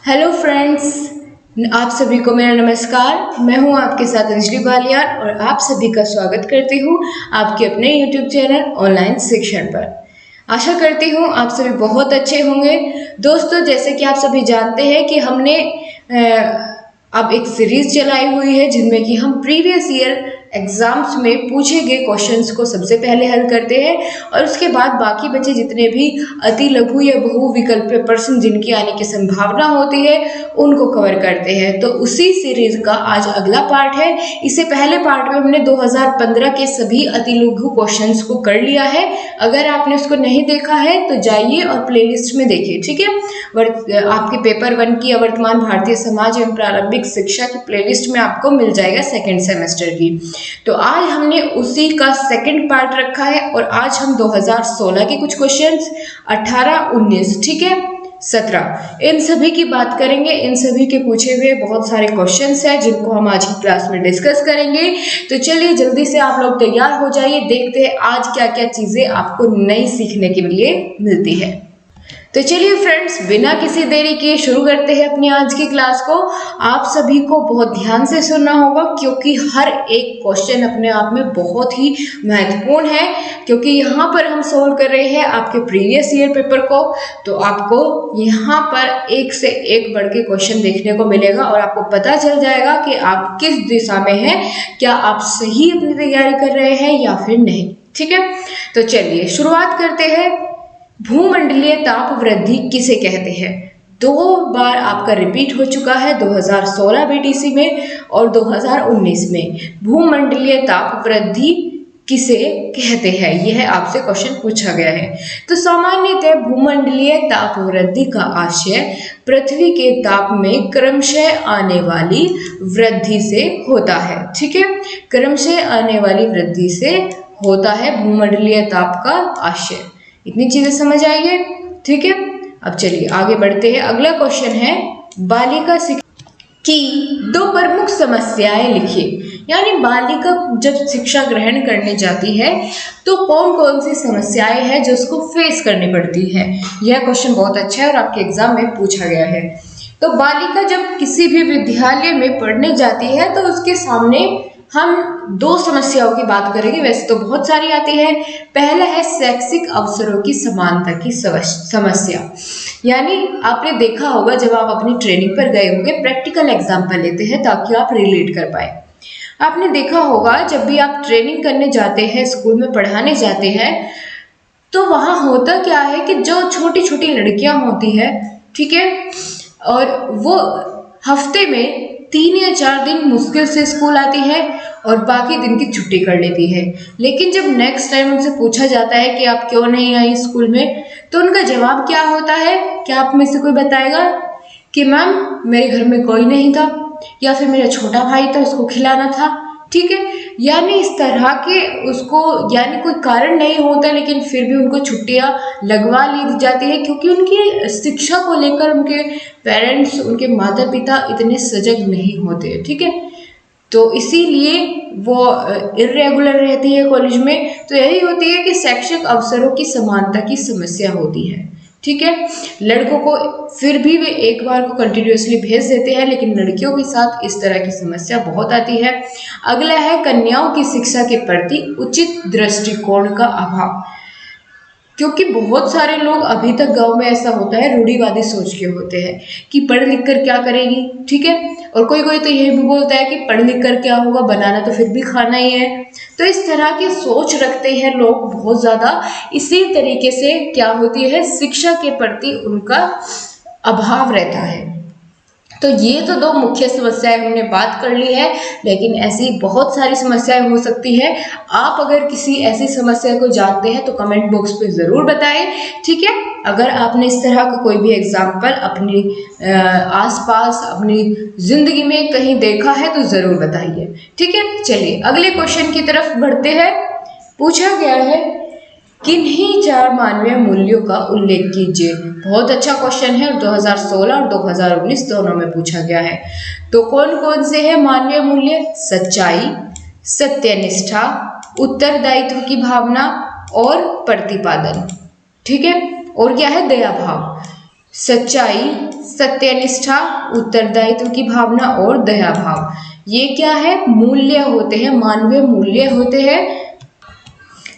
Hello friends, आप सभी को मेरा नमस्कार। मैं हूं आपके साथ अंजलि बालियान और आप सभी का स्वागत करती हूं आपके अपने यूट्यूब चैनल ऑनलाइन शिक्षण पर। आशा करती हूं आप सभी बहुत अच्छे होंगे। दोस्तों, जैसे कि आप सभी जानते हैं कि हमने अब एक सीरीज चलाई हुई है जिनमें कि हम प्रीवियस ईयर एग्जाम्स में पूछे गए क्वेश्चंस को सबसे पहले हल करते हैं और उसके बाद बाकी बचे जितने भी अति लघु या बहु विकल्पीय प्रश्न जिनकी आने की संभावना होती है उनको कवर करते हैं। तो उसी सीरीज का आज अगला पार्ट है। इससे पहले पार्ट में हमने 2015 के सभी अति लघु क्वेश्चंस को कर लिया है। अगर आपने उसको नहीं देखा है तो जाइए और प्लेलिस्ट में देखिए, ठीक है। आपके पेपर 1 की वर्तमान भारतीय समाज एवं प्रारंभिक शिक्षा की प्लेलिस्ट में आपको मिल जाएगा सेकेंड सेमेस्टर की। तो आज हमने उसी का सेकंड पार्ट रखा है और आज हम 2016 के कुछ क्वेश्चंस, 18, 19, ठीक है, 17, इन सभी की बात करेंगे। इन सभी के पूछे हुए बहुत सारे क्वेश्चंस हैं जिनको हम आज की क्लास में डिस्कस करेंगे। तो चलिए जल्दी से आप लोग तैयार हो जाइए, देखते हैं आज क्या क्या चीजें आपको नई सीखने के लिए मिलती है। तो चलिए फ्रेंड्स, बिना किसी देरी के शुरू करते हैं अपनी आज की क्लास को। आप सभी को बहुत ध्यान से सुनना होगा क्योंकि हर एक क्वेश्चन अपने आप में बहुत ही महत्वपूर्ण है, क्योंकि यहाँ पर हम सोल्व कर रहे हैं आपके प्रीवियस ईयर पेपर को। तो आपको यहाँ पर एक से एक बढ़ के क्वेश्चन देखने को मिलेगा और आपको पता चल जाएगा कि आप किस दिशा में हैं, क्या आप सही अपनी तैयारी कर रहे हैं या फिर नहीं, ठीक है। तो चलिए शुरुआत करते हैं। भूमंडलीय ताप वृद्धि किसे कहते हैं? 2 बार आपका रिपीट हो चुका है, 2016 बीटीसी में और 2019 में। भूमंडलीय ताप वृद्धि किसे कहते हैं, यह आपसे क्वेश्चन पूछा गया है। तो सामान्यतः भूमंडलीय ताप वृद्धि का आशय पृथ्वी के ताप में क्रमशः आने वाली वृद्धि से होता है, ठीक है। क्रमशः आने वाली वृद्धि से होता है भूमंडलीय ताप का आशय। इतनी चीजें समझ आइए, ठीक है। अब चलिए आगे बढ़ते हैं। अगला क्वेश्चन है, बालिका शिक्षा की 2 प्रमुख समस्याएं लिखिए। यानी बालिका जब शिक्षा ग्रहण करने जाती है तो कौन कौन सी समस्याएं हैं जो उसको फेस करनी पड़ती है। यह क्वेश्चन बहुत अच्छा है और आपके एग्जाम में पूछा गया है। तो बालिका जब किसी भी विद्यालय में पढ़ने जाती है तो उसके सामने हम 2 समस्याओं की बात करेंगे, वैसे तो बहुत सारी आती है। पहला है शैक्षिक अवसरों की समानता की समस्या। यानी आपने देखा होगा जब आप अपनी ट्रेनिंग पर गए होंगे, प्रैक्टिकल एग्जाम्पल लेते हैं ताकि आप रिलेट कर पाए। आपने देखा होगा जब भी आप ट्रेनिंग करने जाते हैं, स्कूल में पढ़ाने जाते हैं, तो वहाँ होता क्या है कि जो छोटी छोटी लड़कियां होती है, ठीक है, और वो हफ्ते में 3 या 4 दिन मुश्किल से स्कूल आती है और बाकी दिन की छुट्टी कर लेती है। लेकिन जब नेक्स्ट टाइम उनसे पूछा जाता है कि आप क्यों नहीं आई स्कूल में, तो उनका जवाब क्या होता है? क्या आप में से कोई बताएगा? कि मैम मेरे घर में कोई नहीं था, या फिर मेरा छोटा भाई था, उसको खिलाना था, ठीक है। यानी इस तरह के उसको, यानी कोई कारण नहीं होता लेकिन फिर भी उनको छुट्टियां लगवा ली जाती है क्योंकि उनकी शिक्षा को लेकर उनके पेरेंट्स, उनके माता पिता इतने सजग नहीं होते, ठीक है। तो इसीलिए वो इर्रेगुलर रहती है कॉलेज में। तो यही होती है कि शैक्षिक अवसरों की समानता की समस्या होती है, ठीक है। लड़कों को फिर भी वे एक बार को कंटिन्यूअसली भेज देते हैं, लेकिन लड़कियों के साथ इस तरह की समस्या बहुत आती है। अगला है कन्याओं की शिक्षा के प्रति उचित दृष्टिकोण का अभाव। क्योंकि बहुत सारे लोग अभी तक गांव में ऐसा होता है, रूढ़िवादी सोच के होते हैं कि पढ़ लिख कर क्या करेगी, ठीक है। और कोई कोई तो ये भी बोलता है कि पढ़ लिख कर क्या होगा, बनाना तो फिर भी खाना ही है। तो इस तरह की सोच रखते हैं लोग बहुत ज्यादा। इसी तरीके से क्या होती है, शिक्षा के प्रति उनका अभाव रहता है। तो ये तो 2 मुख्य समस्याएं हमने बात कर ली है, लेकिन ऐसी बहुत सारी समस्याएं हो सकती है। आप अगर किसी ऐसी समस्या को जानते हैं तो कमेंट बॉक्स पे जरूर बताएं, ठीक है। अगर आपने इस तरह का कोई भी एग्जाम्पल अपनी आसपास अपनी जिंदगी में कहीं देखा है तो जरूर बताइए, ठीक है। चलिए अगले क्वेश्चन की तरफ बढ़ते हैं। पूछा गया है, किन्हीं 4 मानवीय मूल्यों का उल्लेख कीजिए। बहुत अच्छा क्वेश्चन है और 2016 और 2019 दोनों में पूछा गया है। तो कौन कौन से हैं मानवीय मूल्य? सच्चाई, सत्यनिष्ठा, उत्तरदायित्व की भावना और प्रतिपादन, ठीक है। और क्या है? दया भाव। सच्चाई, सत्यनिष्ठा, उत्तरदायित्व की भावना और दया भाव। ये क्या है? मूल्य होते हैं, मानवीय मूल्य होते हैं।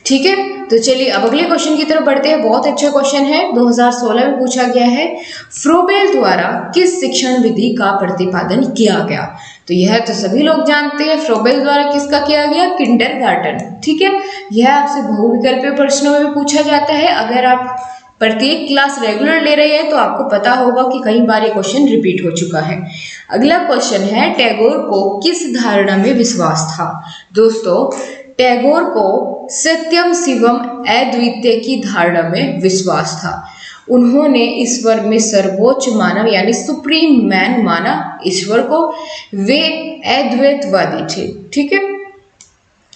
ठीक है, तो चलिए अब अगले क्वेश्चन की तरफ बढ़ते हैं। बहुत अच्छा क्वेश्चन है, 2016 में पूछा गया है। फ्रोबेल द्वारा किस शिक्षण विधि का प्रतिपादन किया गया? तो यह तो सभी लोग जानते हैं, फ्रोबेल द्वारा किसका किया गया? किंडरगार्टन। ठीक है, यह आपसे बहुविकल्पीय प्रश्नों में भी पूछा जाता है। अगर आप प्रत्येक क्लास रेगुलर ले रहे हैं तो आपको पता होगा कि कई बार ये क्वेश्चन रिपीट हो चुका है। अगला क्वेश्चन है, टैगोर को किस धारणा में विश्वास था? दोस्तों, टैगोर को सत्यम शिवम अद्वितीय की धारणा में विश्वास था। उन्होंने ईश्वर में सर्वोच्च मानव यानी सुप्रीम मैन माना ईश्वर को। वे अद्वैतवादी थे। ठीक है,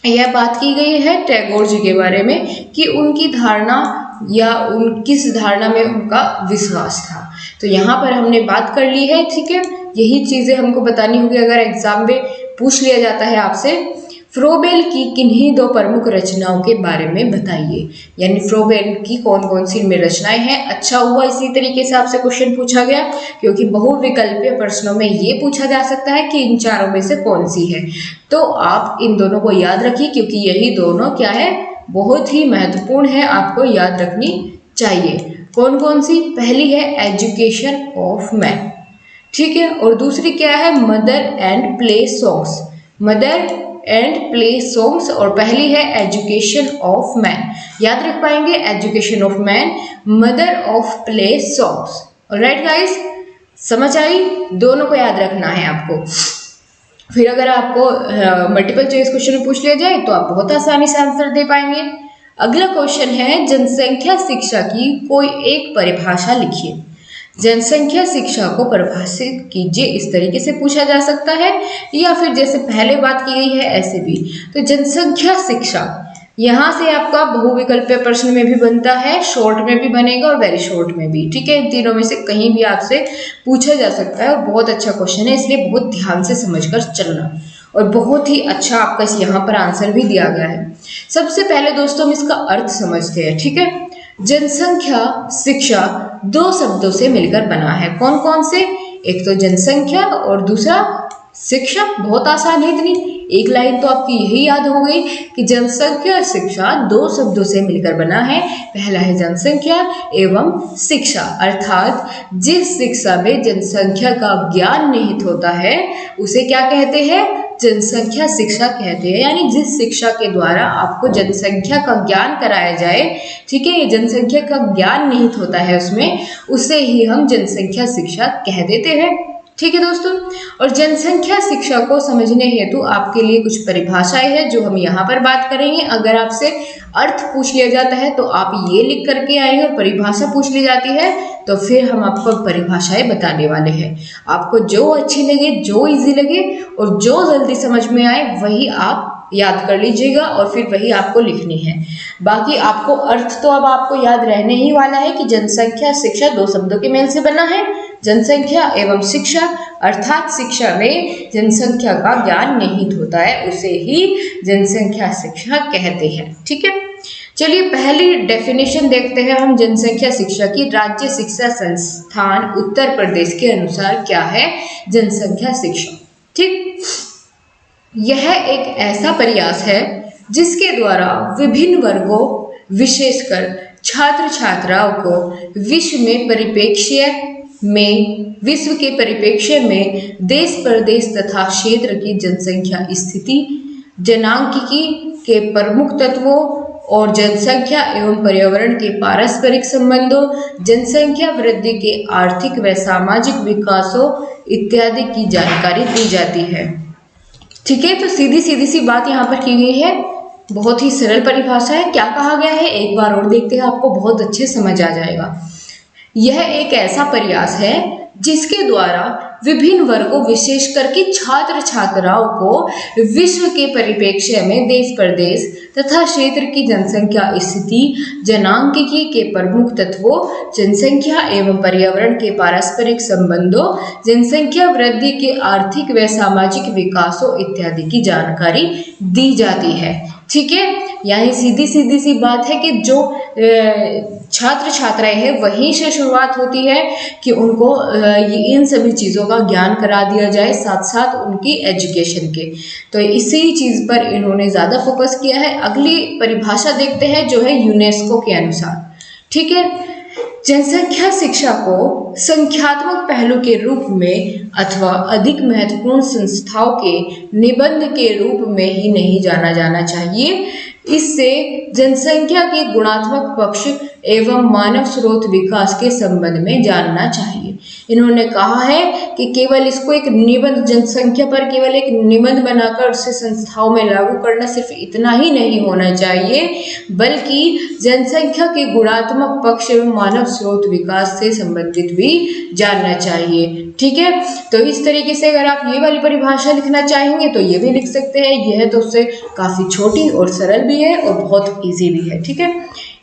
यह बात की गई है टैगोर जी के बारे में कि उनकी धारणा या उन किस धारणा में उनका विश्वास था। तो यहाँ पर हमने बात कर ली है। ठीक है, यही चीजें हमको बतानी होगी अगर एग्जाम में पूछ लिया जाता है आपसे। फ्रोबेल की किन्हीं दो प्रमुख रचनाओं के बारे में बताइए, यानी फ्रोबेल की कौन कौन सी इनमें रचनाएं हैं। अच्छा हुआ इसी तरीके से आपसे क्वेश्चन पूछा गया, क्योंकि बहुविकल्पीय प्रश्नों में ये पूछा जा सकता है कि इन चारों में से कौन सी है। तो आप इन दोनों को याद रखिए, क्योंकि यही दोनों क्या है, बहुत ही महत्वपूर्ण है, आपको याद रखनी चाहिए। कौन कौन सी? पहली है एजुकेशन ऑफ मैन। ठीक है, और दूसरी क्या है? Mother and play songs. Mother and play songs, और पहली है एजुकेशन ऑफ मैन। याद रख पाएंगे? Education of man, mother of play songs. Alright guys, समझ आई? दोनों को याद रखना है आपको। फिर अगर आपको मल्टीपल चॉइस क्वेश्चन में पूछ लिया जाए तो आप बहुत आसानी से आंसर दे पाएंगे। अगला क्वेश्चन है, जनसंख्या शिक्षा की कोई एक परिभाषा लिखिए। जनसंख्या शिक्षा को परिभाषित कीजिए, इस तरीके से पूछा जा सकता है, या फिर जैसे पहले बात की गई है ऐसे भी। तो जनसंख्या शिक्षा यहाँ से आपका बहुविकल्पीय प्रश्न में भी बनता है, शॉर्ट में भी बनेगा और वेरी शॉर्ट में भी। ठीक है, इन तीनों में से कहीं भी आपसे पूछा जा सकता है और बहुत अच्छा क्वेश्चन है, इसलिए बहुत ध्यान से समझकर चलना। और बहुत ही अच्छा आपका यहाँ पर आंसर भी दिया गया है। सबसे पहले दोस्तों हम इसका अर्थ समझते हैं। ठीक है, जनसंख्या शिक्षा दो शब्दों से मिलकर बना है। कौन कौन से? एक तो जनसंख्या और दूसरा शिक्षा। बहुत आसान है, इतनी एक लाइन तो आपकी यही याद हो गई कि जनसंख्या शिक्षा दो शब्दों से मिलकर बना है। पहला है जनसंख्या एवं शिक्षा, अर्थात जिस शिक्षा में जनसंख्या का ज्ञान निहित होता है उसे क्या कहते हैं? जनसंख्या शिक्षा कहते हैं। यानी जिस शिक्षा के द्वारा आपको जनसंख्या का ज्ञान कराया जाए, ठीक है, ये जनसंख्या का ज्ञान निहित होता है उसमें, उसे ही हम जनसंख्या शिक्षा कह देते हैं। ठीक है दोस्तों, और जनसंख्या शिक्षा को समझने हेतु आपके लिए कुछ परिभाषाएं हैं जो हम यहाँ पर बात करेंगे। अगर आपसे अर्थ पूछ लिया जाता है तो आप ये लिख करके आएंगे, और परिभाषा पूछ ली जाती है तो फिर हम आपको परिभाषाएं बताने वाले हैं। आपको जो अच्छी लगे, जो इजी लगे और जो जल्दी समझ में आए वही आप याद कर लीजिएगा और फिर वही आपको लिखनी है। बाकी आपको अर्थ तो अब आपको याद रहने ही वाला है कि जनसंख्या शिक्षा दो शब्दों के मेल से बना है, जनसंख्या एवं शिक्षा, अर्थात शिक्षा में जनसंख्या का ज्ञान निहित होता है, उसे ही जनसंख्या शिक्षा कहते हैं। ठीक है, चलिए पहली डेफिनेशन देखते हैं हम जनसंख्या शिक्षा की। राज्य शिक्षा संस्थान उत्तर प्रदेश के अनुसार क्या है जनसंख्या शिक्षा? ठीक, यह एक ऐसा प्रयास है जिसके द्वारा विभिन्न वर्गों, विशेषकर छात्र छात्राओं को विश्व के परिप्रेक्ष्य में देश प्रदेश तथा क्षेत्र की जनसंख्या स्थिति, जनांकिकी के प्रमुख तत्वों और जनसंख्या एवं पर्यावरण के पारस्परिक संबंधों, जनसंख्या वृद्धि के आर्थिक व सामाजिक विकासों इत्यादि की जानकारी दी जाती है। ठीक है, तो सीधी सी बात यहाँ पर की गई है, बहुत ही सरल परिभाषा है। क्या कहा गया है एक बार और देखते हैं, आपको बहुत अच्छे समझ आ जाएगा। यह एक ऐसा प्रयास है जिसके द्वारा विभिन्न वर्गों, विशेषकर कि छात्र छात्राओं को विश्व के परिप्रेक्ष्य में देश प्रदेश तथा क्षेत्र की जनसंख्या स्थिति, जनांकिकी के प्रमुख तत्वों, जनसंख्या एवं पर्यावरण के पारस्परिक संबंधों, जनसंख्या वृद्धि के आर्थिक व सामाजिक विकासों इत्यादि की जानकारी दी जाती है। ठीक है, यानी सीधी सी बात है कि जो छात्र छात्राएं हैं वहीं से शुरुआत होती है कि उनको इन सभी चीज़ों का ज्ञान करा दिया जाए, साथ साथ उनकी एजुकेशन के। तो इसी चीज़ पर इन्होंने ज़्यादा फोकस किया है। अगली परिभाषा देखते हैं जो है यूनेस्को के अनुसार। ठीक है, जनसंख्या शिक्षा को संख्यात्मक पहलू के रूप में अथवा अधिक महत्वपूर्ण संस्थाओं के निबंध के रूप में ही नहीं जाना जाना चाहिए। इससे जनसंख्या के गुणात्मक पक्ष एवं मानव स्रोत विकास के संबंध में जानना चाहिए। इन्होंने कहा है कि केवल इसको एक निबंध, जनसंख्या पर केवल एक निबंध बनाकर उसे संस्थाओं में लागू करना सिर्फ इतना ही नहीं होना चाहिए, बल्कि जनसंख्या के गुणात्मक पक्ष एवं मानव स्रोत विकास से संबंधित भी जानना चाहिए। ठीक है, तो इस तरीके से अगर आप ये वाली परिभाषा लिखना चाहेंगे तो ये भी लिख सकते हैं। यह तो उससे काफी छोटी और सरल भी है और बहुत इजी भी है। ठीक है,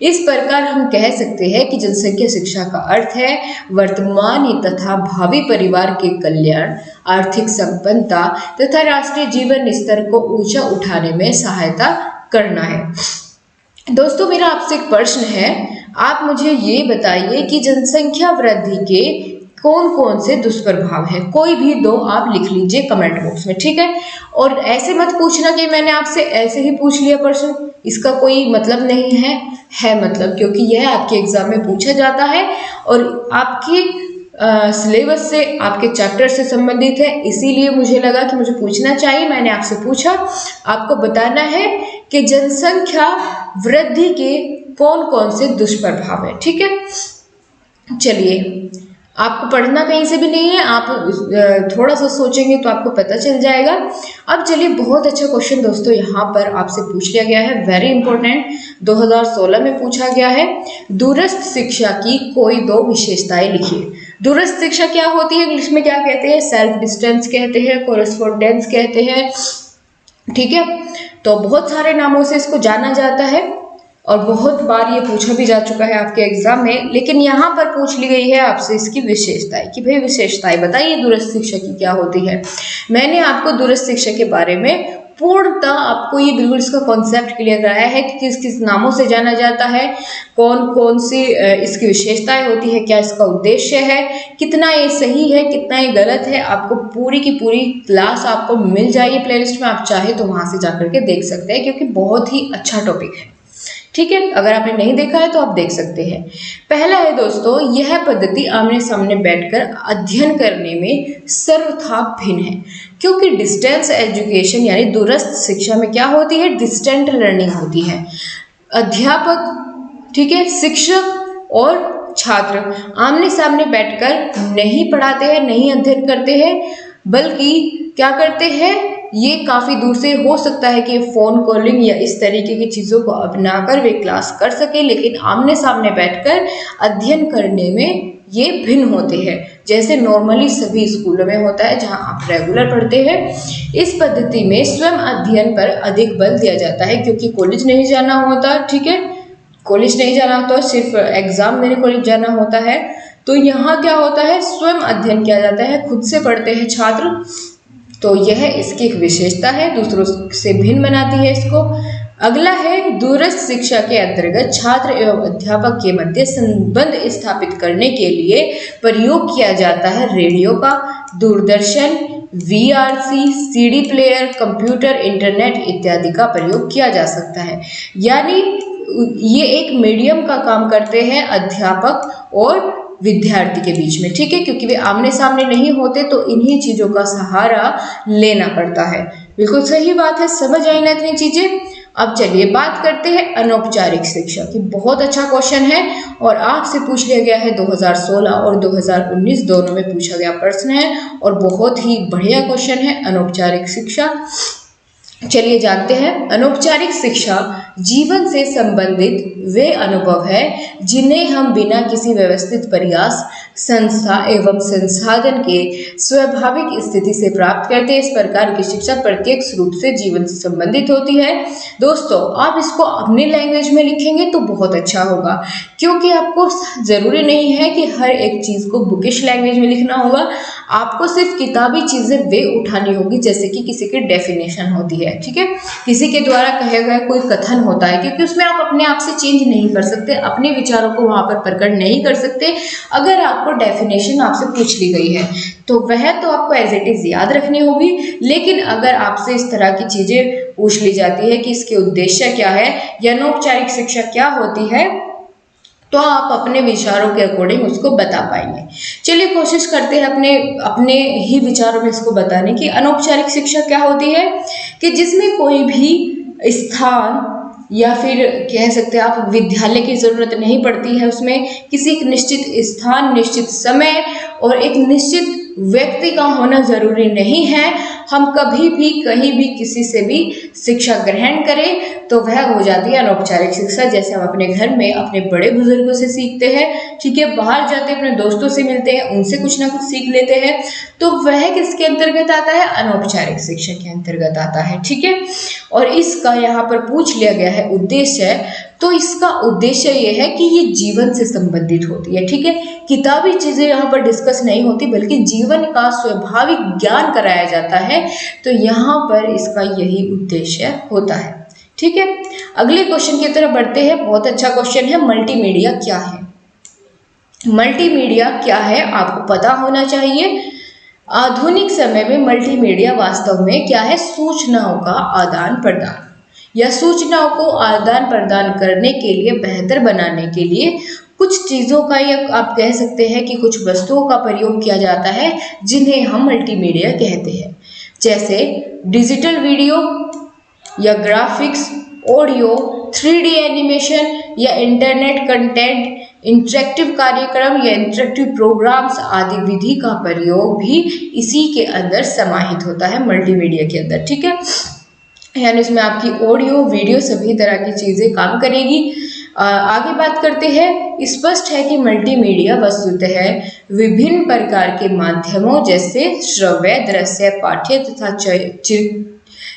इस प्रकार हम कह सकते हैं कि जनसंख्या शिक्षा का अर्थ है वर्तमान तथा भावी परिवार के कल्याण, आर्थिक संपन्नता तथा राष्ट्रीय जीवन स्तर को ऊंचा उठाने में सहायता करना है। दोस्तों, मेरा आपसे एक प्रश्न है, आप मुझे ये बताइए कि जनसंख्या वृद्धि के कौन कौन से दुष्प्रभाव हैं। कोई भी दो आप लिख लीजिए कमेंट बॉक्स में। ठीक है, और ऐसे मत पूछना कि मैंने आपसे ऐसे ही पूछ लिया प्रश्न, इसका कोई मतलब नहीं है मतलब, क्योंकि यह आपके एग्जाम में पूछा जाता है और आपकी सिलेबस से, आपके चैप्टर से संबंधित है, इसीलिए मुझे लगा कि मुझे पूछना चाहिए। मैंने आपसे पूछा, आपको बताना है कि जनसंख्या वृद्धि के कौन कौन से दुष्प्रभाव है। ठीक है, चलिए, आपको पढ़ना कहीं से भी नहीं है, आप थोड़ा सा सोचेंगे तो आपको पता चल जाएगा। अब चलिए, बहुत अच्छा क्वेश्चन दोस्तों यहाँ पर आपसे पूछ लिया गया है, वेरी इंपॉर्टेंट, 2016 में पूछा गया है। दूरस्थ शिक्षा की कोई दो विशेषताएं लिखिए। दूरस्थ शिक्षा क्या होती है, इंग्लिश में क्या कहते हैं, सेल्फ डिस्टेंस कहते हैं, कोरेस्पोंडेंस कहते हैं। ठीक है, तो बहुत सारे नामों से इसको जाना जाता है और बहुत बार ये पूछा भी जा चुका है आपके एग्जाम में, लेकिन यहाँ पर पूछ ली गई है आपसे इसकी विशेषताएं कि भाई विशेषताएं बताइए दूरस्थ शिक्षा की क्या होती है। मैंने आपको दूरस्थ शिक्षा के बारे में पूर्णतः आपको ये बिल्कुल इसका कॉन्सेप्ट क्लियर कराया है कि किस किस नामों से जाना जाता है, कौन कौन सी इसकी विशेषताएं होती है, क्या इसका उद्देश्य है, कितना ये सही है, कितना ये गलत है। आपको पूरी की पूरी क्लास आपको मिल जाएगी प्लेलिस्ट में, आप चाहे तो वहां से जाकर के देख सकते हैं, क्योंकि बहुत ही अच्छा टॉपिक है। ठीक है, अगर आपने नहीं देखा है तो आप देख सकते हैं। पहला है दोस्तों, यह पद्धति आमने सामने बैठकर अध्ययन करने में सर्वथा भिन्न है, क्योंकि डिस्टेंस एजुकेशन यानी दूरस्थ शिक्षा में क्या होती है, डिस्टेंट लर्निंग होती है। अध्यापक, ठीक है, शिक्षक और छात्र आमने सामने बैठकर नहीं पढ़ाते हैं, नहीं अध्ययन करते हैं, बल्कि क्या करते हैं, ये काफ़ी दूर से हो सकता है कि फ़ोन कॉलिंग या इस तरीके की चीज़ों को अपनाकर वे क्लास कर सके, लेकिन आमने सामने बैठकर अध्ययन करने में ये भिन्न होते हैं, जैसे नॉर्मली सभी स्कूलों में होता है जहां आप रेगुलर पढ़ते हैं। इस पद्धति में स्वयं अध्ययन पर अधिक बल दिया जाता है, क्योंकि कॉलेज नहीं जाना होता। ठीक है, कॉलेज नहीं जाना होता, सिर्फ एग्ज़ाम देने कॉलेज जाना होता है। तो यहाँ क्या होता है, स्वयं अध्ययन किया जाता है, खुद से पढ़ते हैं छात्र। तो यह इसकी एक विशेषता है, दूसरों से भिन्न बनाती है इसको। अगला है, दूरस्थ शिक्षा के अंतर्गत छात्र एवं अध्यापक के मध्य संबंध स्थापित करने के लिए प्रयोग किया जाता है रेडियो का, Doordarshan, VRC, CD player, computer, internet इत्यादि का प्रयोग किया जा सकता है। यानी ये एक मीडियम का काम करते हैं अध्यापक और विद्यार्थी के बीच में। ठीक है, क्योंकि वे आमने सामने नहीं होते तो इन्हीं चीजों का सहारा लेना पड़ता है। बिल्कुल सही बात है, समझ आई ना इतनी चीजें। अब चलिए बात करते हैं अनौपचारिक शिक्षा की। बहुत अच्छा क्वेश्चन है और आपसे पूछ लिया गया है 2016 और 2019 दोनों में पूछा गया प्रश्न है और बहुत ही बढ़िया क्वेश्चन है अनौपचारिक शिक्षा। चलिए जानते हैं। अनौपचारिक शिक्षा जीवन से संबंधित वे अनुभव है जिन्हें हम बिना किसी व्यवस्थित प्रयास, संस्था एवं संसाधन के स्वाभाविक स्थिति से प्राप्त करते हैं। इस प्रकार की शिक्षा प्रत्यक्ष रूप से जीवन से संबंधित होती है। दोस्तों, आप इसको अपनी लैंग्वेज में लिखेंगे तो बहुत अच्छा होगा, क्योंकि आपको जरूरी नहीं है कि हर एक चीज को बुकिश लैंग्वेज में लिखना होगा। आपको सिर्फ किताबी चीज़ें वे उठानी होगी जैसे कि किसी की डेफिनेशन होती है, ठीक है, किसी के द्वारा कहे गए कोई कथन होता है, क्योंकि उसमें आप अपने आप से चेंज नहीं कर सकते, अपने विचारों को वहाँ पर प्रकट नहीं कर सकते। अगर आपको डेफिनेशन आपसे पूछ ली गई है तो वह तो आपको एज इट इज़ याद रखनी होगी, लेकिन अगर आपसे इस तरह की चीज़ें पूछ ली जाती है कि इसके उद्देश्य क्या है या अनौपचारिक शिक्षा क्या होती है, तो आप अपने विचारों के अकॉर्डिंग उसको बता पाएंगे। चलिए कोशिश करते हैं अपने अपने ही विचारों में इसको बताने की। अनौपचारिक शिक्षा क्या होती है कि जिसमें कोई भी स्थान या फिर कह सकते हैं आप विद्यालय की ज़रूरत नहीं पड़ती है, उसमें किसी एक निश्चित स्थान, निश्चित समय और एक निश्चित व्यक्ति का होना जरूरी नहीं है। हम कभी भी कहीं भी किसी से भी शिक्षा ग्रहण करें तो वह हो जाती है अनौपचारिक शिक्षा। जैसे हम अपने घर में अपने बड़े बुजुर्गों से सीखते हैं, ठीक है, बाहर जाते अपने दोस्तों से मिलते हैं, उनसे कुछ ना कुछ सीख लेते हैं, तो वह किसके अंतर्गत आता है? अनौपचारिक शिक्षा के अंतर्गत आता है, ठीक है। और इसका यहाँ पर पूछ लिया गया है उद्देश्य, तो इसका उद्देश्य यह है कि ये जीवन से संबंधित होती है, ठीक है। किताबी चीजें यहाँ पर डिस्कस नहीं होती बल्कि जीवन का स्वाभाविक ज्ञान कराया जाता है, तो यहाँ पर इसका यही उद्देश्य होता है, ठीक है। अगले क्वेश्चन की तरफ बढ़ते हैं। बहुत अच्छा क्वेश्चन है, मल्टीमीडिया क्या है? मल्टीमीडिया क्या है आपको पता होना चाहिए। आधुनिक समय में मल्टीमीडिया वास्तव में क्या है? सूचनाओं का आदान प्रदान या सूचनाओं को आदान प्रदान करने के लिए, बेहतर बनाने के लिए कुछ चीज़ों का या आप कह सकते हैं कि कुछ वस्तुओं का प्रयोग किया जाता है जिन्हें हम मल्टीमीडिया कहते हैं। जैसे डिजिटल वीडियो या ग्राफिक्स, ऑडियो, 3D एनिमेशन या इंटरनेट कंटेंट, इंटरेक्टिव कार्यक्रम या इंटरेक्टिव प्रोग्राम्स आदि विधि का प्रयोग भी इसी के अंदर समाहित होता है, मल्टीमीडिया के अंदर, ठीक है। यानी इसमें आपकी ऑडियो, वीडियो सभी तरह की चीज़ें काम करेगी। आगे बात करते हैं। स्पष्ट है कि मल्टीमीडिया वस्तुतः विभिन्न प्रकार के माध्यमों जैसे श्रव्य, दृश्य, पाठ्य तथा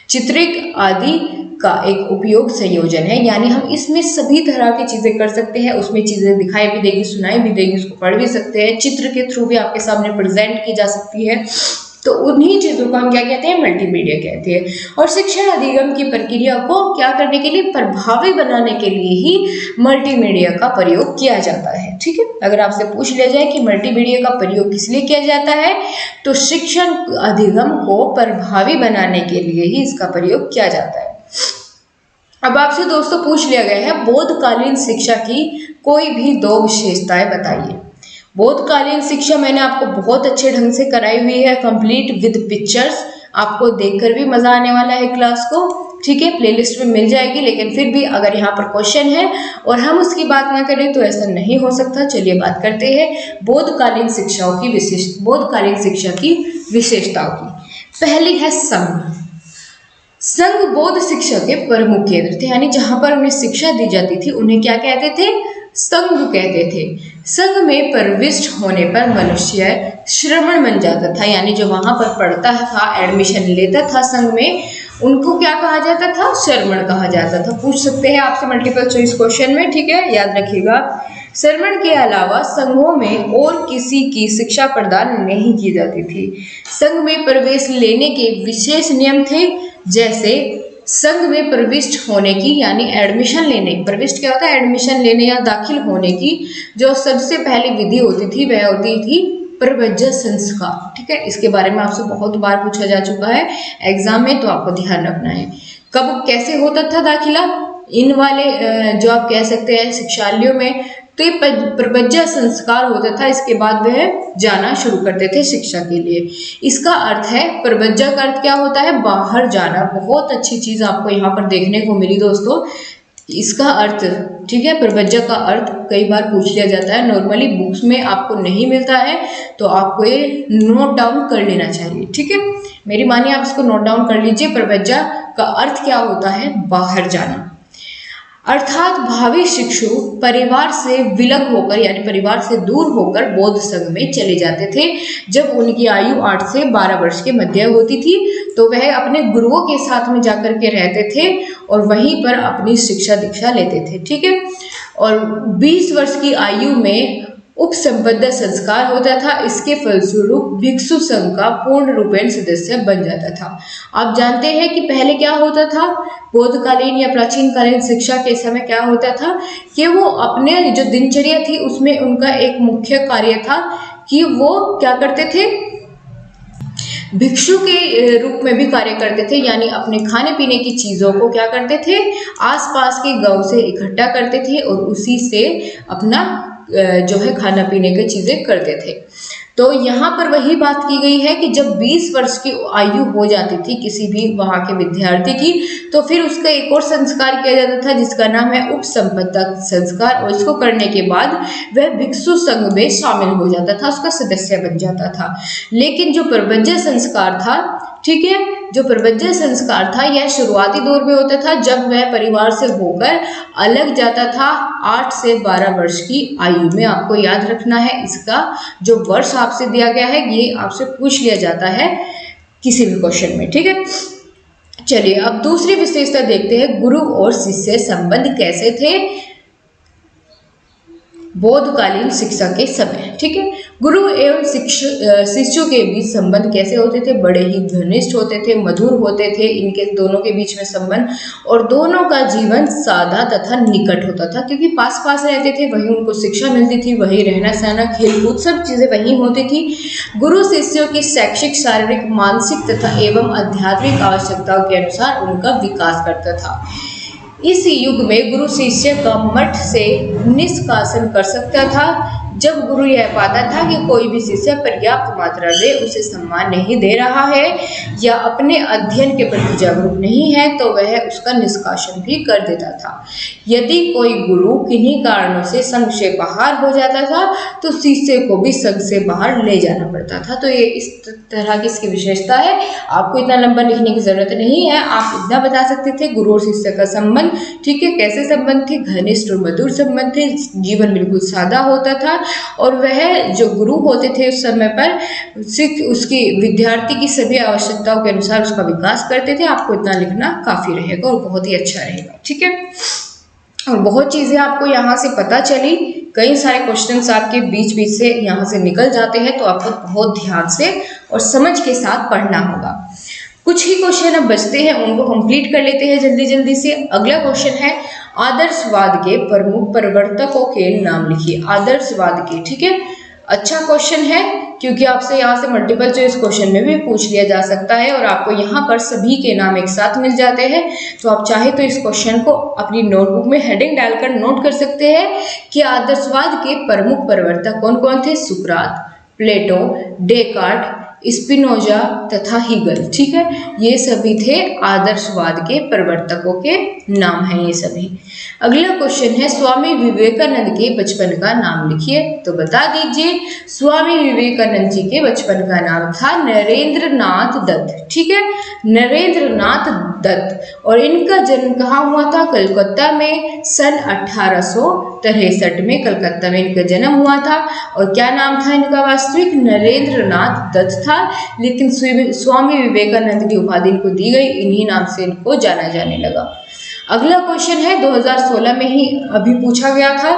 चित्रिक आदि का एक उपयोग संयोजन है। यानी हम इसमें सभी तरह की चीज़ें कर सकते हैं, उसमें चीज़ें दिखाई भी देगी, सुनाई भी देगी, उसको पढ़ भी सकते हैं, चित्र के थ्रू भी आपके सामने प्रेजेंट की जा सकती है, तो उन्हीं चीज़ों को हम क्या कहते हैं? मल्टीमीडिया कहते हैं। और शिक्षण अधिगम की प्रक्रिया को क्या करने के लिए? प्रभावी बनाने के लिए ही मल्टीमीडिया का प्रयोग किया जाता है, ठीक है। अगर आपसे पूछ लिया जाए कि मल्टीमीडिया का प्रयोग किस लिए किया जाता है, तो शिक्षण अधिगम को प्रभावी बनाने के लिए ही इसका प्रयोग किया जाता है। अब आपसे दोस्तों पूछ लिया गया है बोधकालीन शिक्षा की कोई भी 2 विशेषताएं बताइए। बोधकालीन शिक्षा मैंने आपको बहुत अच्छे ढंग से कराई हुई है, कंप्लीट विद पिक्चर्स, आपको देखकर भी मजा आने वाला है क्लास को, ठीक है, प्लेलिस्ट में मिल जाएगी। लेकिन फिर भी अगर यहाँ पर क्वेश्चन है और हम उसकी बात ना करें तो ऐसा नहीं हो सकता। चलिए बात करते हैं बोधकालीन शिक्षा की विशेषताओं की। पहली है संघ। संघ बौद्ध शिक्षा के प्रमुख केंद्र थे, यानी जहां पर उन्हें शिक्षा दी जाती थी उन्हें क्या कहते थे? संघ कहते थे। संघ में प्रविष्ट होने पर मनुष्य श्रमण बन जाता था, यानी जो वहां पर पढ़ता था, एडमिशन लेता था संघ में, उनको क्या कहा जाता था? श्रमण कहा जाता था। पूछ सकते हैं आपसे मल्टीपल चॉइस क्वेश्चन में, ठीक है, याद रखिएगा। श्रमण के अलावा संघों में और किसी की शिक्षा प्रदान नहीं की जाती थी। संघ में प्रवेश लेने के विशेष नियम थे, जैसे संघ में प्रविष्ट होने की यानी एडमिशन लेने, प्रविष्ट क्या होता है? एडमिशन लेने या दाखिल होने की जो सबसे पहली विधि होती थी वह होती थी प्रव्रज्य संस्कार, ठीक है। इसके बारे में आपसे बहुत बार पूछा जा चुका है एग्जाम में, तो आपको ध्यान रखना है। कब कैसे होता था दाखिला? इन वाले जो आप कह सकते हैं शिक्षालयों में, तो ये प्रव्रज्य संस्कार होता था, इसके बाद वह जाना शुरू करते थे शिक्षा के लिए। इसका अर्थ है, प्रव्रज्य का अर्थ क्या होता है? बाहर जाना। बहुत अच्छी चीज आपको यहाँ पर देखने को मिली दोस्तों, इसका अर्थ, ठीक है, प्रव्रज्य का अर्थ कई बार पूछ लिया जाता है, नॉर्मली बुक्स में आपको नहीं मिलता है, तो आपको ये नोट डाउन कर लेना चाहिए, ठीक है। मेरी मानिए आप इसको नोट डाउन कर लीजिए। प्रव्रज्य का अर्थ क्या होता है? बाहर जाना। अर्थात भावी शिक्षु परिवार से विलग होकर यानी परिवार से दूर होकर बौद्ध संघ में चले जाते थे। जब उनकी आयु 8 से 12 वर्ष के मध्य होती थी तो वह अपने गुरुओं के साथ में जाकर के रहते थे और वहीं पर अपनी शिक्षा दीक्षा लेते थे, ठीक है। और 20 वर्ष की आयु में उपसंपदा संस्कार होता था। इसके फलस्वरूप भिक्षु संघ का पूर्ण रूपेण सदस्य बन जाता था। आप जानते हैं कि पहले क्या होता था, बौद्धकालीन या प्राचीन कालीन शिक्षा के समय क्या होता था कि वो अपने जो दिनचर्या थी उसमें उनका एक मुख्य कार्य था कि वो क्या करते थे, भिक्षु के रूप में भी कार्य करते थे, यानी अपने खाने पीने की चीजों को क्या करते थे, आसपास के गांव से इकट्ठा करते थे और उसी से अपना जो है खाना पीने की चीजें करते थे। तो यहाँ पर वही बात की गई है कि जब 20 वर्ष की आयु हो जाती थी किसी भी वहाँ के विद्यार्थी की, तो फिर उसका एक और संस्कार किया जाता था जिसका नाम है उपसंपदा संस्कार, और इसको करने के बाद वह भिक्षु संघ में शामिल हो जाता था, उसका सदस्य बन जाता था। लेकिन जो प्रवज्य संस्कार था, ठीक है, जो प्रवज्य संस्कार था यह शुरुआती दौर में होता था जब वह परिवार से होकर अलग जाता था 8 से 12 वर्ष की आयु में। आपको याद रखना है, इसका जो वर्ष आपसे दिया गया है ये आपसे पूछ लिया जाता है किसी भी क्वेश्चन में, ठीक है। चलिए अब दूसरी विशेषता देखते हैं, गुरु और शिष्य संबंध कैसे थे बौद्धकालीन शिक्षा के समय, ठीक है। गुरु एवं शिष्यों के बीच संबंध कैसे होते थे, बड़े ही घनिष्ठ होते थे, मधुर होते थे इनके दोनों के बीच में संबंध, और दोनों का जीवन सादा तथा निकट होता था क्योंकि पास पास रहते थे, वहीं उनको शिक्षा मिलती थी, वहीं रहना सहना खेलकूद सब चीजें वहीं होती थी। गुरु शिष्यों की शैक्षिक, शारीरिक, मानसिक तथा एवं आध्यात्मिक आवश्यकताओं के अनुसार उनका विकास करता था। इस युग में गुरु शिष्य का मठ से निष्कासन कर सकता था जब गुरु यह पाता था कि कोई भी शिष्य पर्याप्त मात्रा में उसे सम्मान नहीं दे रहा है या अपने अध्ययन के प्रति जागरूक नहीं है तो वह उसका निष्कासन भी कर देता था। यदि कोई गुरु किन्हीं कारणों से संघ से बाहर हो जाता था तो शिष्य को भी संघ से बाहर ले जाना पड़ता था। तो ये इस तरह की इसकी विशेषता है। आपको इतना लंबा लिखने की जरूरत नहीं है, आप इतना बता सकते थे गुरु और शिष्य का संबंध, ठीक है, कैसे संबंध थे, घनिष्ठ और मधुर संबंध थे, जीवन बिल्कुल सादा होता था और वह जो गुरु होते थे उस समय पर सिर्फ उसकी विद्यार्थी की सभी आवश्यकताओं के अनुसार उसका विकास करते थे। आपको इतना लिखना काफी रहेगा और बहुत ही अच्छा रहेगा, ठीक है। और बहुत चीजें आपको यहाँ से पता चली, कई सारे क्वेश्चंस आपके बीच बीच से यहाँ से निकल जाते हैं, तो आपको बहुत ध्यान से और समझ के साथ पढ़ना होगा। कुछ ही क्वेश्चन अब बचते हैं, उनको कंप्लीट कर लेते हैं जल्दी जल्दी से। अगला क्वेश्चन है आदर्शवाद के प्रमुख प्रवर्तकों के नाम लिखिए। आदर्शवाद के, ठीक है, अच्छा क्वेश्चन है क्योंकि आपसे यहाँ से मल्टीपल चॉइस क्वेश्चन में भी पूछ लिया जा सकता है और आपको यहाँ पर सभी के नाम एक साथ मिल जाते हैं। तो आप चाहे तो इस क्वेश्चन को अपनी नोटबुक में हेडिंग डालकर नोट कर सकते हैं कि आदर्शवाद के प्रमुख प्रवर्तक कौन कौन थे। सुकरात, प्लेटो, डेकार्ट, स्पिनोजा तथा हीगल, ठीक है, ये सभी थे आदर्शवाद के प्रवर्तकों के नाम हैं ये सभी। अगला क्वेश्चन है स्वामी विवेकानंद के बचपन का नाम लिखिए। तो बता दीजिए, स्वामी विवेकानंद जी के बचपन का नाम था नरेंद्र नाथ दत्त, ठीक है, नरेंद्र नाथ दत्त। और इनका जन्म कहाँ हुआ था, कलकत्ता में सन 1863 में कलकत्ता में इनका जन्म हुआ था। और क्या नाम था इनका वास्तविक, नरेंद्र नाथ दत्त था, लेकिन स्वामी विवेकानंद की उपाधि इनको दी गई, इन्हीं नाम से इनको जाना जाने लगा। अगला क्वेश्चन है 2016 में ही अभी पूछा गया था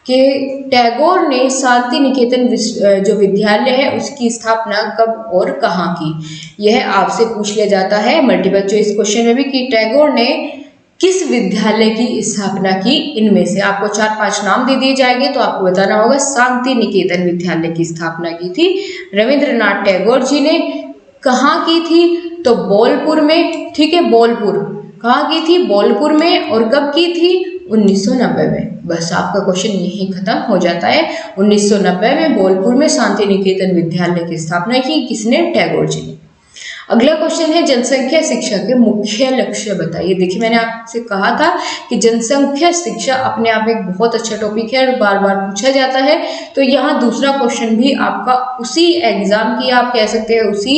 कि टैगोर ने शांति निकेतन जो विद्यालय है उसकी स्थापना कब और कहाँ की। यह आपसे पूछ लिया जाता है मल्टीपल चॉइस क्वेश्चन में भी कि टैगोर ने किस विद्यालय की स्थापना की। इनमें से आपको 4-5 नाम दे दिए जाएंगे तो आपको बताना होगा। शांति निकेतन विद्यालय की स्थापना की थी रविंद्रनाथ टैगोर जी ने। कहाँ की थी, तो बोलपुर में, ठीक है, बोलपुर कहाँ की थी, बोलपुर में। और कब की थी, 1990 में। बस आपका क्वेश्चन यही खत्म हो जाता है। 1990 में बोलपुर में शांति निकेतन विद्यालय की स्थापना की, किसने, टैगोर जी ने। अगला क्वेश्चन है जनसंख्या शिक्षा के मुख्य लक्ष्य बताइए। देखिए मैंने आपसे कहा था कि जनसंख्या शिक्षा अपने आप में एक बहुत अच्छा टॉपिक है और बार बार पूछा जाता है। तो यहाँ दूसरा क्वेश्चन भी आपका उसी एग्जाम की, आप कह सकते हैं उसी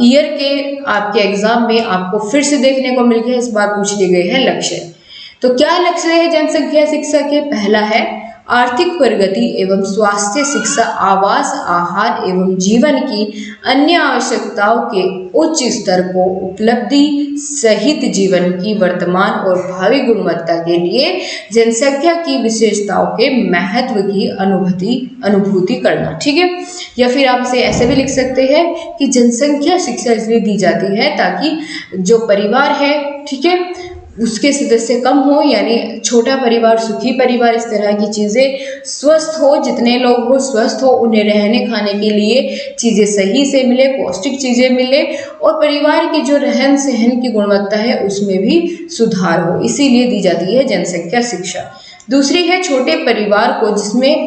ईयर के आपके एग्जाम में आपको फिर से देखने को मिल गया। इस बार पूछ लिए गए हैं लक्ष्य। तो क्या लक्ष्य है जनसंख्या शिक्षा के, पहला है आर्थिक प्रगति एवं स्वास्थ्य, शिक्षा, आवास, आहार एवं जीवन की अन्य आवश्यकताओं के उच्च स्तर को उपलब्धि सहित जीवन की वर्तमान और भावी गुणवत्ता के लिए जनसंख्या की विशेषताओं के महत्व की अनुभूति करना। ठीक है, या फिर आप इसे ऐसे भी लिख सकते हैं कि जनसंख्या शिक्षा इसलिए दी जाती है ताकि जो परिवार है, ठीक है, उसके सदस्य कम हो, यानी छोटा परिवार, सुखी परिवार, इस तरह की चीज़ें, स्वस्थ हो, जितने लोग हो स्वस्थ हो, उन्हें रहने खाने के लिए चीज़ें सही से मिले, पौष्टिक चीज़ें मिले, और परिवार की जो रहन सहन की गुणवत्ता है उसमें भी सुधार हो, इसीलिए दी जाती है जनसंख्या शिक्षा। दूसरी है छोटे परिवार को, जिसमें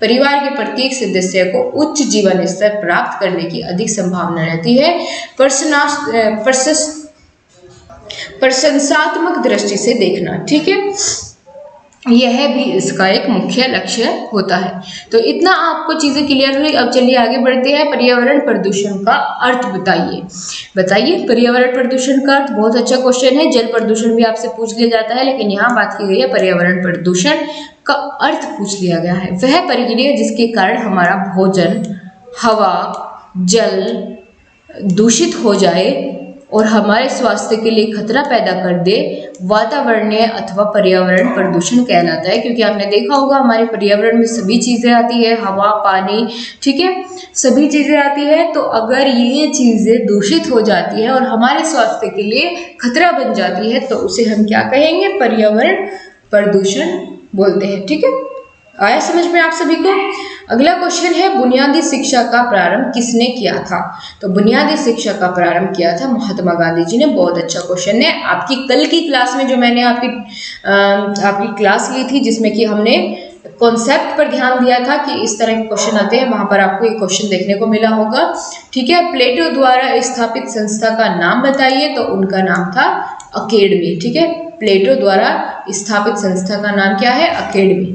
परिवार के प्रत्येक सदस्य को उच्च जीवन स्तर प्राप्त करने की अधिक संभावना रहती है, प्रशंसात्मक दृष्टि से देखना। ठीक है, यह भी इसका एक मुख्य लक्ष्य होता है। तो इतना आपको चीजें क्लियर हुई। अब चलिए आगे बढ़ते हैं। पर्यावरण प्रदूषण का अर्थ बताइए पर्यावरण प्रदूषण का अर्थ। बहुत अच्छा क्वेश्चन है। जल प्रदूषण भी आपसे पूछ लिया जाता है, लेकिन यहाँ बात की गई है पर्यावरण प्रदूषण का अर्थ पूछ लिया गया है। वह प्रक्रिया जिसके कारण हमारा भोजन, हवा, जल दूषित हो जाए और हमारे स्वास्थ्य के लिए खतरा पैदा कर दे, वातावरणीय अथवा पर्यावरण प्रदूषण कहलाता है। क्योंकि आपने देखा होगा हमारे पर्यावरण में सभी चीज़ें आती है, हवा, पानी, ठीक है, सभी चीज़ें आती है। तो अगर ये चीज़ें दूषित हो जाती है और हमारे स्वास्थ्य के लिए खतरा बन जाती है, तो उसे हम क्या कहेंगे? पर्यावरण प्रदूषण बोलते हैं। ठीक है, आया समझ में आप सभी को? अगला क्वेश्चन है, बुनियादी शिक्षा का प्रारंभ किसने किया था? तो बुनियादी शिक्षा का प्रारंभ किया था महात्मा गांधी जी ने। बहुत अच्छा क्वेश्चन है। आपकी कल की क्लास में जो मैंने आपकी क्लास ली थी, जिसमें कि हमने कॉन्सेप्ट पर ध्यान दिया था कि इस तरह के क्वेश्चन आते हैं, वहां पर आपको एक क्वेश्चन देखने को मिला होगा। ठीक है, प्लेटो द्वारा स्थापित संस्था का नाम बताइए। तो उनका नाम था अकेडमी। ठीक है, प्लेटो द्वारा स्थापित संस्था का नाम क्या है? अकेडमी।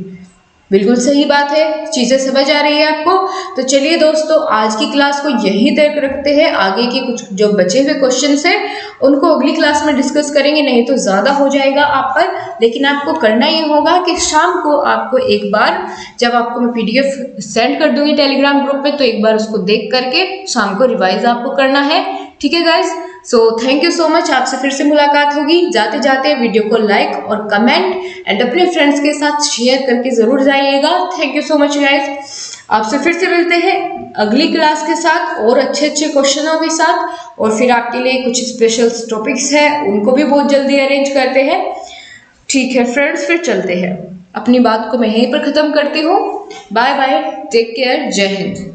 बिल्कुल सही बात है। चीजें समझ आ रही है आपको? तो चलिए दोस्तों, आज की क्लास को यहीं तक रखते हैं। आगे के कुछ जो बचे हुए क्वेश्चंस हैं उनको अगली क्लास में डिस्कस करेंगे, नहीं तो ज्यादा हो जाएगा आप पर। लेकिन आपको करना ये होगा कि शाम को आपको एक बार, जब आपको मैं PDF सेंड कर दूंगी टेलीग्राम ग्रुप पे, तो एक बार उसको देख करके शाम को रिवाइज आपको करना है। ठीक है guys, so thank you so much. आपसे फिर से मुलाकात होगी। जाते जाते वीडियो को लाइक और कमेंट एंड अपने फ्रेंड्स के साथ शेयर करके जरूर जाइएगा। Thank you so much guys. आपसे फिर से मिलते हैं अगली क्लास के साथ और अच्छे क्वेश्चनों के साथ, और फिर आपके लिए कुछ स्पेशल टॉपिक्स है, उनको भी बहुत जल्दी अरेंज करते हैं। ठीक है फ्रेंड्स, फिर चलते हैं। अपनी बात को मैं यहीं पर खत्म करती हूँ। बाय बाय, टेक केयर, जय हिंद।